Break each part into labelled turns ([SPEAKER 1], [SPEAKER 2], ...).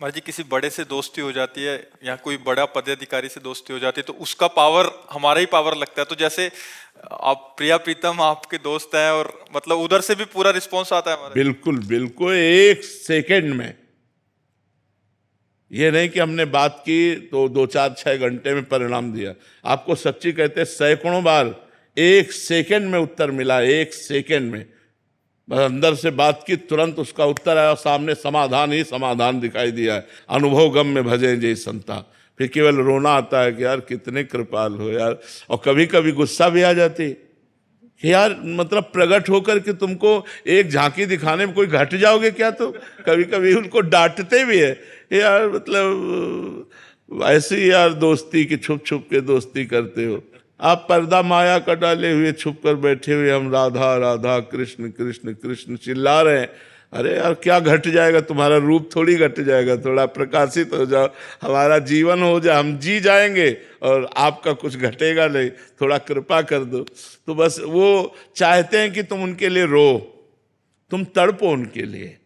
[SPEAKER 1] महाराज जी किसी बड़े से दोस्ती हो जाती है या कोई बड़ा पदाधिकारी से दोस्ती हो जाती है तो उसका पावर हमारा ही पावर लगता है। तो जैसे आप प्रिया प्रीतम आपके दोस्त हैं और मतलब उधर से भी पूरा रिस्पॉन्स आता है हमारे।
[SPEAKER 2] बिल्कुल बिल्कुल, एक सेकंड में। ये नहीं कि हमने बात की तो 2 4 6 घंटे में परिणाम दिया। आपको सच्ची कहते हैं, सैकड़ों बार एक सेकंड में उत्तर मिला, एक सेकंड में। बस अंदर से बात की, तुरंत उसका उत्तर आया, सामने समाधान ही समाधान दिखाई दिया है। अनुभव गम में भजे जय संता। फिर केवल रोना आता है कि यार कितने कृपाल हो यार। और कभी कभी गुस्सा भी आ जाती कि यार मतलब प्रकट होकर के तुमको एक झांकी दिखाने में कोई घट जाओगे क्या। तो कभी कभी उनको डांटते भी है यार, मतलब ऐसी यार दोस्ती की छुप छुप के दोस्ती करते हो आप। पर्दा माया का डाले हुए छुप कर बैठे हुए हम राधा राधा कृष्ण कृष्ण कृष्ण चिल्ला रहे हैं। अरे यार क्या घट जाएगा, तुम्हारा रूप थोड़ी घट जाएगा। थोड़ा प्रकाशित हो जाओ, हमारा जीवन हो जाए, हम जी जाएंगे और आपका कुछ घटेगा नहीं। थोड़ा कृपा कर दो। तो बस वो चाहते हैं कि तुम उनके लिए रो, तुम तड़पो उनके लिए,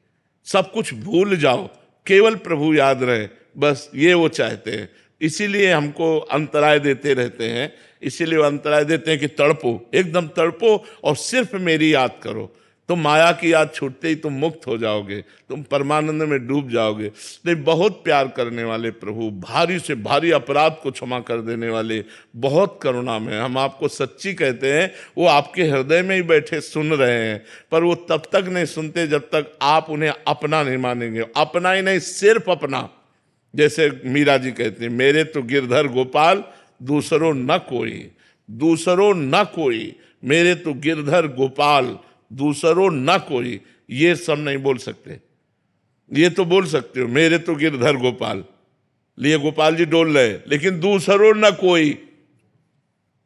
[SPEAKER 2] सब कुछ भूल जाओ, केवल प्रभु याद रहे। बस ये वो चाहते हैं। इसीलिए हमको अंतराय देते रहते हैं, इसीलिए वो अंतराय देते हैं कि तड़पो, एकदम तड़पो और सिर्फ मेरी याद करो। तुम माया की याद छूटते ही तुम मुक्त हो जाओगे, तुम परमानंद में डूब जाओगे। नहीं, बहुत प्यार करने वाले प्रभु, भारी से भारी अपराध को क्षमा कर देने वाले, बहुत करुणा में। हम आपको सच्ची कहते हैं, वो आपके हृदय में ही बैठे सुन रहे हैं, पर वो तब तक नहीं सुनते जब तक आप उन्हें अपना नहीं मानेंगे। अपना ही नहीं, सिर्फ अपना। जैसे मीरा जी कहते हैं, मेरे तो गिरधर गोपाल दूसरों न कोई, दूसरों न कोई, मेरे तो गिरधर गोपाल दूसरों न कोई। ये सब नहीं बोल सकते, ये तो बोल सकते हो मेरे तो गिरधर गोपाल, लिए गोपाल जी डोल रहे, लेकिन दूसरों न कोई,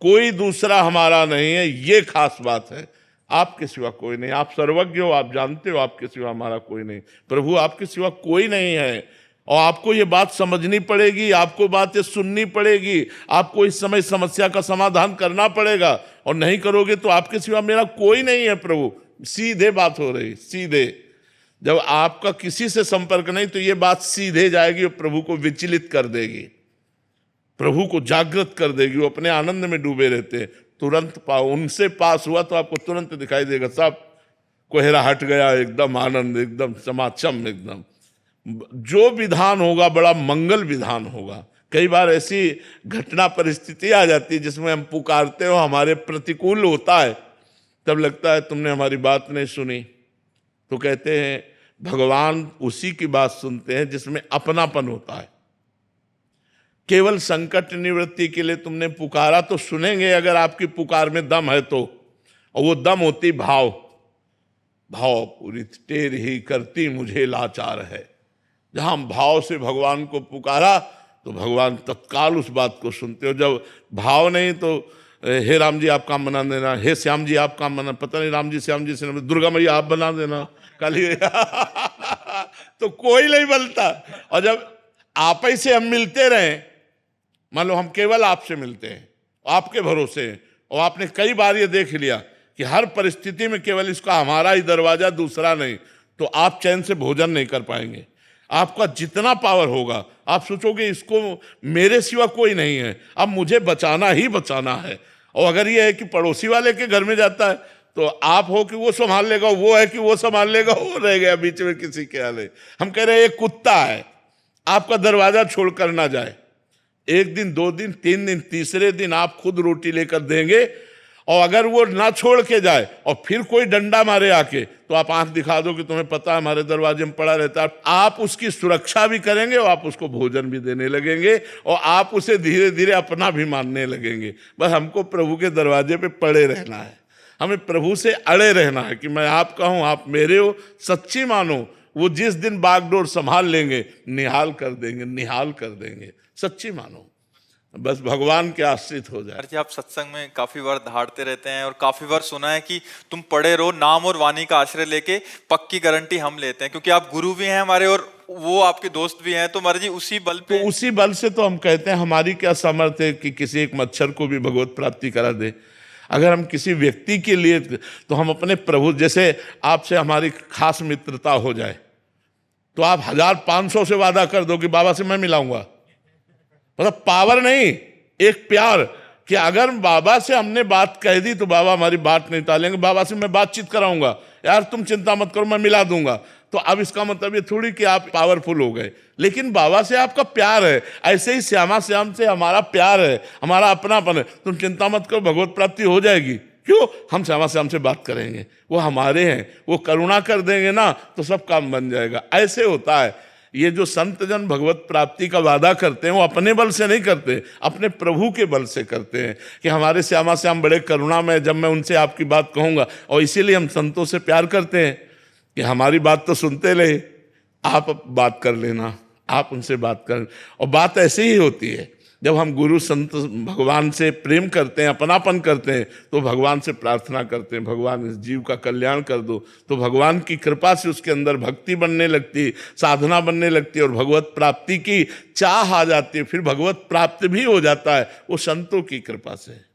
[SPEAKER 2] कोई दूसरा हमारा नहीं है। ये खास बात है, आपके सिवा कोई नहीं। आप सर्वज्ञ हो, आप जानते हो आपके सिवा हमारा कोई नहीं। प्रभु आपके सिवा कोई नहीं है और आपको ये बात समझनी पड़ेगी, आपको बातें सुननी पड़ेगी, आपको इस समय समस्या का समाधान करना पड़ेगा। और नहीं करोगे तो आपके सिवा मेरा कोई नहीं है प्रभु। सीधे बात हो रही, सीधे। जब आपका किसी से संपर्क नहीं तो ये बात सीधे जाएगी और प्रभु को विचलित कर देगी, प्रभु को जागृत कर देगी। वो अपने आनंद में डूबे रहते हैं। तुरंत पाओ, उनसे पास हुआ तो आपको तुरंत दिखाई देगा, सब कोहरा हट गया, एकदम आनंद, एकदम समाचम, एकदम जो विधान होगा बड़ा मंगल विधान होगा। कई बार ऐसी घटना परिस्थिति आ जाती है जिसमें हम पुकारते हो, हमारे प्रतिकूल होता है, तब लगता है तुमने हमारी बात नहीं सुनी। तो कहते हैं भगवान उसी की बात सुनते हैं जिसमें अपनापन होता है। केवल संकट निवृत्ति के लिए तुमने पुकारा तो सुनेंगे, अगर आपकी पुकार में दम है तो। और वो दम होती भाव, भाव पूरी टेर ही करती मुझे लाचार है। जहां भाव से भगवान को पुकारा तो भगवान तत्काल उस बात को सुनते हो। जब भाव नहीं तो हे राम जी आप काम बना देना, हे श्याम जी आप काम बना, पता नहीं राम जी श्याम जी से, दुर्गा मैया आप बना देना काली तो कोई नहीं बनता। और जब आप ही से हम मिलते रहे, मान लो हम केवल आपसे मिलते हैं, आपके भरोसे हैं, और आपने कई बार ये देख लिया कि हर परिस्थिति में केवल इसका हमारा ही दरवाजा, दूसरा नहीं, तो आप चैन से भोजन नहीं कर पाएंगे। आपका जितना पावर होगा आप सोचोगे इसको मेरे सिवा कोई नहीं है, अब मुझे बचाना ही बचाना है। और अगर ये है कि पड़ोसी वाले के घर में जाता है तो आप हो कि वो संभाल लेगा, वो है कि वो संभाल लेगा, वो रह गया बीच में किसी के आले। हम कह रहे हैं एक कुत्ता है, आपका दरवाजा छोड़कर ना जाए। एक दिन, 2 दिन, 3 दिन, तीसरे दिन आप खुद रोटी लेकर देंगे, और अगर वो ना छोड़ के जाए और फिर कोई डंडा मारे आके, तो आप आंख दिखा दो कि तुम्हें पता है हमारे दरवाजे में पड़ा रहता है। आप उसकी सुरक्षा भी करेंगे और आप उसको भोजन भी देने लगेंगे और आप उसे धीरे धीरे अपना भी मानने लगेंगे। बस हमको प्रभु के दरवाजे पे पड़े रहना है, हमें प्रभु से अड़े रहना है कि मैं आपका हूं, आप मेरे हो, सच्ची मानो। वो जिस दिन बागडोर संभाल लेंगे, निहाल कर देंगे, निहाल कर देंगे, सच्ची मानो। बस भगवान के आश्रित हो जाए।
[SPEAKER 1] जी आप सत्संग में काफी बार दहाड़ते रहते हैं और काफी बार सुना है कि तुम पढ़े रहो, नाम और वाणी का आश्रय लेके पक्की गारंटी हम लेते हैं, क्योंकि आप गुरु भी हैं हमारे और वो आपके दोस्त भी हैं। तो महाराज जी उसी बल पे,
[SPEAKER 2] तो उसी बल से तो हम कहते हैं हमारी क्या सामर्थ्य है कि किसी एक मच्छर को भी भगवत प्राप्ति करा दे। अगर हम किसी व्यक्ति के लिए, तो हम अपने प्रभु, जैसे आपसे हमारी खास मित्रता हो जाए तो आप 1500 से वादा कर दो कि बाबा से मैं मिलाऊंगा। मतलब पावर नहीं, एक प्यार कि अगर बाबा से हमने बात कह दी तो बाबा हमारी बात नहीं टालेंगे, बाबा से मैं बातचीत कराऊंगा, यार तुम चिंता मत करो मैं मिला दूंगा। तो अब इसका मतलब ये थोड़ी कि आप पावरफुल हो गए, लेकिन बाबा से आपका प्यार है। ऐसे ही श्यामा श्याम से हमारा प्यार है, हमारा अपनापन है। तुम चिंता मत करो, भगवत प्राप्ति हो जाएगी। क्यों? हम श्यामा श्याम से बात करेंगे, वो हमारे हैं, वो करुणा कर देंगे ना तो सब काम बन जाएगा। ऐसे होता है। ये जो संत जन भगवत प्राप्ति का वादा करते हैं वो अपने बल से नहीं करते, अपने प्रभु के बल से करते हैं कि हमारे श्यामा श्याम बड़े करुणा में, जब मैं उनसे आपकी बात कहूँगा। और इसीलिए हम संतों से प्यार करते हैं कि हमारी बात तो सुनते रहे, आप बात कर लेना, आप उनसे बात कर। और बात ऐसी ही होती है, जब हम गुरु संत भगवान से प्रेम करते हैं, अपनापन करते हैं, तो भगवान से प्रार्थना करते हैं, भगवान इस जीव का कल्याण कर दो। तो भगवान की कृपा से उसके अंदर भक्ति बनने लगती, साधना बनने लगती है और भगवत प्राप्ति की चाह आ जाती है। फिर भगवत प्राप्त भी हो जाता है, वो संतों की कृपा से।